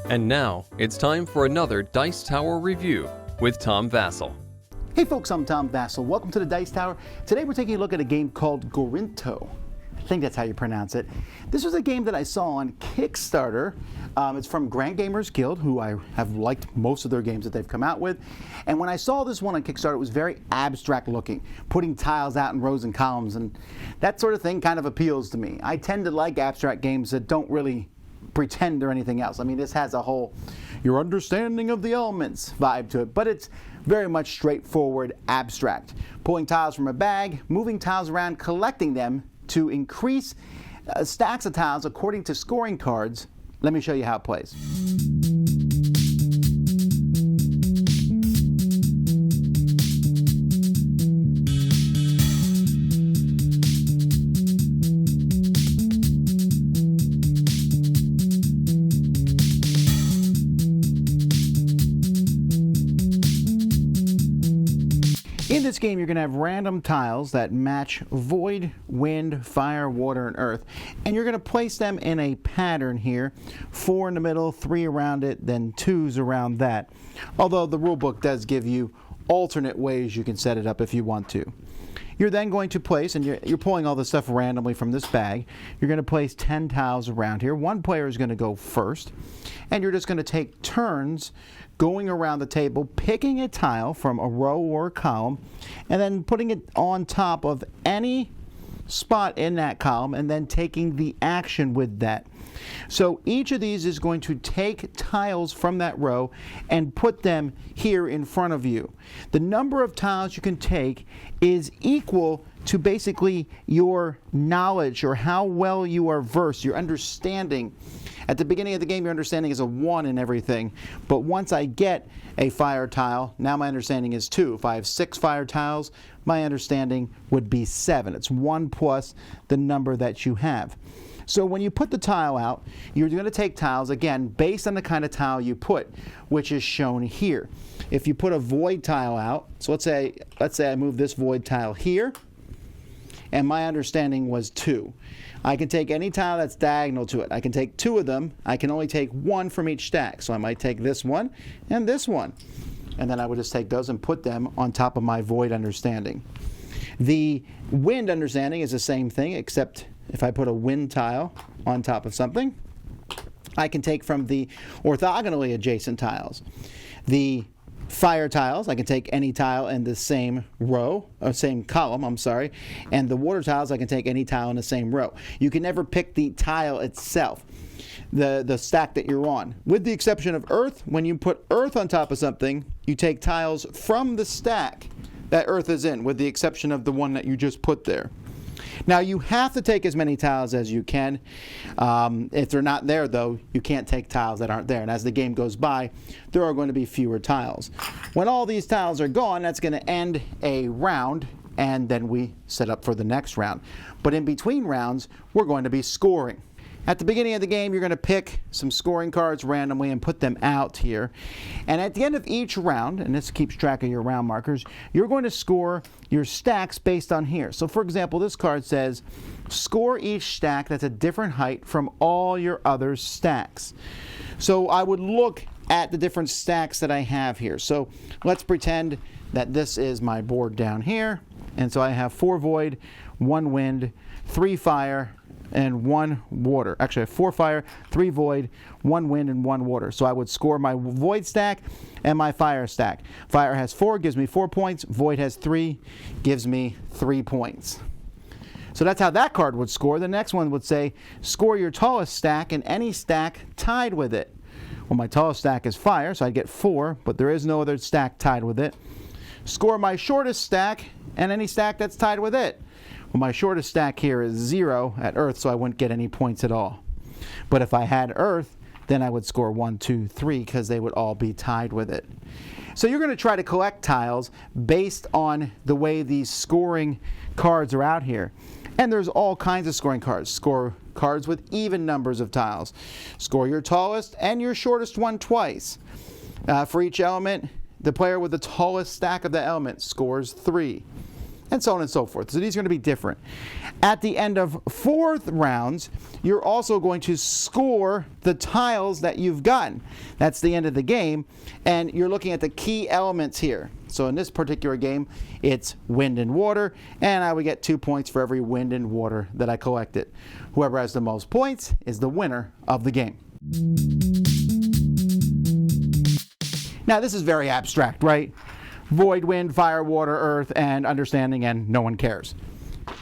And now, it's time for another Dice Tower review with Tom Vasel. Hey folks, I'm Tom Vasel. Welcome to the Dice Tower. Today we're taking a look at a game called Gorinto. I think that's how you pronounce it. This was a game that I saw on Kickstarter. It's from Grand Gamers Guild, who I have liked most of their games that they've come out with. And when I saw this one on Kickstarter, it was very abstract looking, putting tiles out in rows and columns, and that sort of thing kind of appeals to me. I tend to like abstract games that don't really pretend or anything else. I mean, this has a whole your understanding of the elements vibe to it, but it's very much straightforward abstract. Pulling tiles from a bag, moving tiles around, collecting them to increase stacks of tiles according to scoring cards. Let me show you how it plays. In this game, you're going to have random tiles that match void, wind, fire, water, and earth. And you're going to place them in a pattern here. 4 in the middle, 3 around it, then 2s around that. Although the rule book does give you alternate ways you can set it up if you want to. You're then going to place, and you're pulling all this stuff randomly from this bag. You're going to place 10 tiles around here. One player is going to go first. And you're just going to take turns going around the table, picking a tile from a row or a column, and then putting it on top of any spot in that column, and then taking the action with that. So each of these is going to take tiles from that row and put them here in front of you. The number of tiles you can take is equal to basically your knowledge or how well you are versed, your understanding. At the beginning of the game, your understanding is a 1 in everything. But once I get a fire tile, now my understanding is 2. If I have 6 fire tiles, my understanding would be 7. It's 1 plus the number that you have. So when you put the tile out, you're going to take tiles, again, based on the kind of tile you put, which is shown here. If you put a void tile out, so let's say I move this void tile here, and my understanding was 2. I can take any tile that's diagonal to it. I can take 2 of them. I can only take 1 from each stack. So I might take this one and this one. And then I would just take those and put them on top of my void understanding. The wind understanding is the same thing, except if I put a wind tile on top of something, I can take from the orthogonally adjacent tiles. The fire tiles, I can take any tile in the same row, or same column, and the water tiles, I can take any tile in the same row. You can never pick the tile itself, the stack that you're on. With the exception of earth, when you put earth on top of something, you take tiles from the stack that earth is in, with the exception of the one that you just put there. Now, you have to take as many tiles as you can. If they're not there, though, you can't take tiles that aren't there. And as the game goes by, there are going to be fewer tiles. When all these tiles are gone, that's going to end a round, and then we set up for the next round. But in between rounds, we're going to be scoring. At the beginning of the game, you're going to pick some scoring cards randomly and put them out here. And at the end of each round, and this keeps track of your round markers, you're going to score your stacks based on here. So for example, this card says, score each stack that's a different height from all your other stacks. So I would look at the different stacks that I have here. So let's pretend that this is my board down here. And so I have 4 void, 1 wind, 3 fire, and 1 water. Actually, I have 4 fire, 3 void, 1 wind, and 1 water. So I would score my void stack and my fire stack. Fire has 4, gives me 4 points. Void has 3, gives me 3 points. So that's how that card would score. The next one would say, score your tallest stack and any stack tied with it. Well, my tallest stack is fire, so I'd get 4, but there is no other stack tied with it. Score my shortest stack and any stack that's tied with it. Well, my shortest stack here is 0 at earth, so I wouldn't get any points at all. But if I had earth, then I would score 1, 2, 3, because they would all be tied with it. So you're going to try to collect tiles based on the way these scoring cards are out here. And there's all kinds of scoring cards. Score cards with even numbers of tiles. Score your tallest and your shortest one twice. For each element, the player with the tallest stack of the element scores 3. and so on and so forth. So these are going to be different. At the end of 4th rounds, you're also going to score the tiles that you've gotten. That's the end of the game, and you're looking at the key elements here. So in this particular game, it's wind and water, and I would get 2 points for every wind and water that I collected. Whoever has the most points is the winner of the game. Now this is very abstract, right? Void, wind, fire, water, earth, and understanding, and no one cares.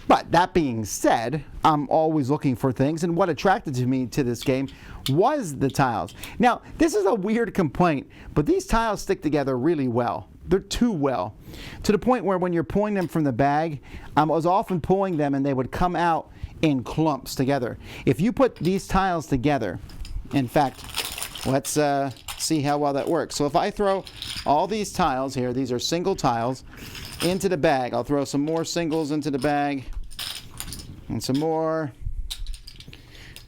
But that being said, I'm always looking for things, and what attracted me to this game was the tiles. Now, this is a weird complaint, but these tiles stick together really well. They're too well, to the point where when you're pulling them from the bag, I was often pulling them and they would come out in clumps together. If you put these tiles together, in fact, let's see how well that works. So if I throw all these tiles here, these are single tiles, into the bag. I'll throw some more singles into the bag and some more.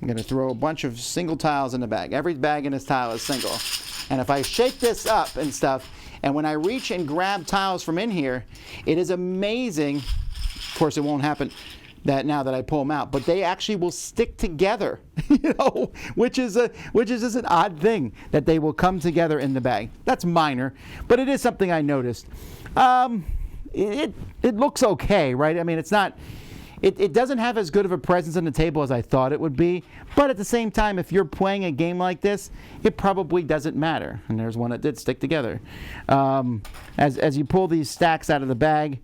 I'm going to throw a bunch of single tiles in the bag. Every bag in this tile is single. And if I shake this up and stuff, and when I reach and grab tiles from in here, it is amazing. Of course, it won't happen that now that I pull them out, but they actually will stick together, which is just an odd thing that they will come together in the bag. That's minor, but it is something I noticed. It looks okay, right? I mean, it's not. It doesn't have as good of a presence on the table as I thought it would be, but at the same time, if you're playing a game like this, it probably doesn't matter. And there's one that did stick together. As you pull these stacks out of the bag,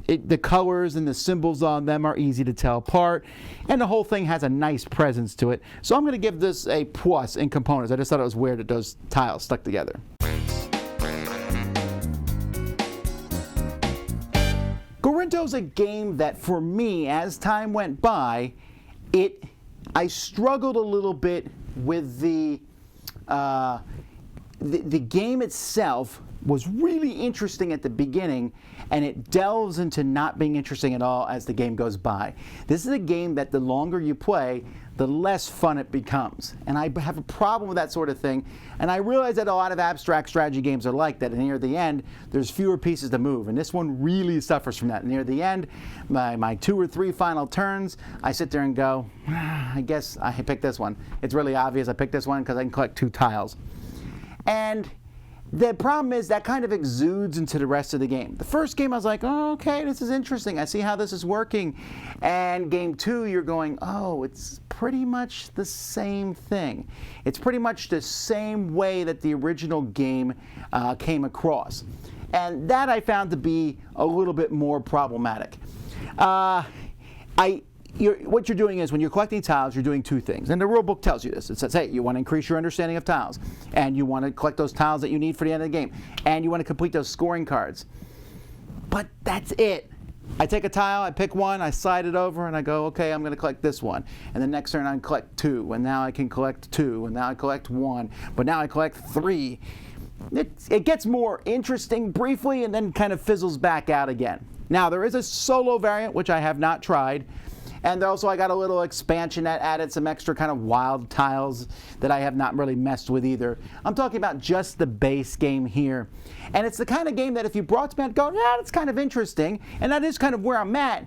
the colors and the symbols on them are easy to tell apart, and the whole thing has a nice presence to it. So I'm going to give this a plus in components. I just thought it was weird that those tiles stuck together. Gorinto's a game that, for me, as time went by, I struggled a little bit with the game itself. Was really interesting at the beginning, and it delves into not being interesting at all as the game goes by. This is a game that the longer you play, the less fun it becomes. And I have a problem with that sort of thing, and I realize that a lot of abstract strategy games are like that, and near the end, there's fewer pieces to move, and this one really suffers from that. Near the end, my 2 or 3 final turns, I sit there and go, I guess I picked this one. It's really obvious I picked this one because I can collect 2 tiles. And the problem is that kind of exudes into the rest of the game. The first game I was like, oh, okay, this is interesting. I see how this is working. And game 2, you're going, oh, it's pretty much the same thing. It's pretty much the same way that the original game came across. And that I found to be a little bit more problematic. What you're doing is, when you're collecting tiles, you're doing 2 things. And the rule book tells you this. It says, hey, you want to increase your understanding of tiles. And you want to collect those tiles that you need for the end of the game. And you want to complete those scoring cards. But that's it. I take a tile, I pick one, I slide it over, and I go, okay, I'm going to collect this one. And the next turn I can collect 2. And now I can collect 2. And now I collect 1. But now I collect 3. It gets more interesting briefly and then kind of fizzles back out again. Now, there is a solo variant, which I have not tried. And also I got a little expansion that added some extra kind of wild tiles that I have not really messed with either. I'm talking about just the base game here. And it's the kind of game that if you brought to me, I'd go, yeah, that's kind of interesting. And that is kind of where I'm at.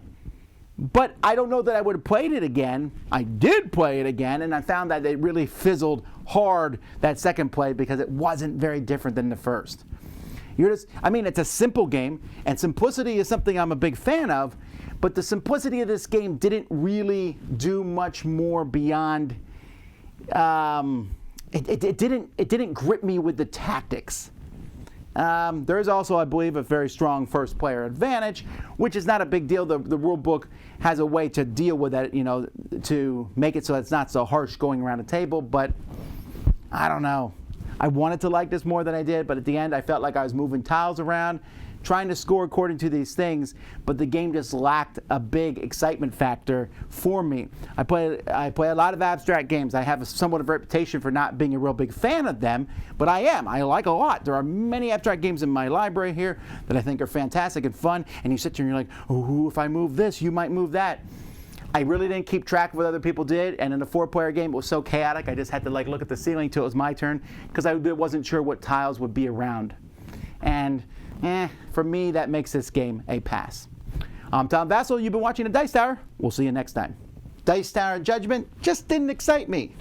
But I don't know that I would have played it again. I did play it again, and I found that it really fizzled hard that second play because it wasn't very different than the first. It's a simple game, and simplicity is something I'm a big fan of. But the simplicity of this game didn't really do much more beyond. It didn't grip me with the tactics. There is also, I believe, a very strong first player advantage, which is not a big deal. The rule book has a way to deal with that, to make it so it's not so harsh going around the table. But I don't know. I wanted to like this more than I did, but at the end, I felt like I was moving tiles around, trying to score according to these things, but the game just lacked a big excitement factor for me. I play a lot of abstract games. I have somewhat of a reputation for not being a real big fan of them, but I am. I like a lot. There are many abstract games in my library here that I think are fantastic and fun, and you sit there and you're like, oh, if I move this, you might move that. I really didn't keep track of what other people did, and in a 4-player game, it was so chaotic, I just had to look at the ceiling till it was my turn, because I wasn't sure what tiles would be around. And For me, that makes this game a pass. I'm Tom Vasel. You've been watching the Dice Tower. We'll see you next time. Dice Tower Judgment just didn't excite me.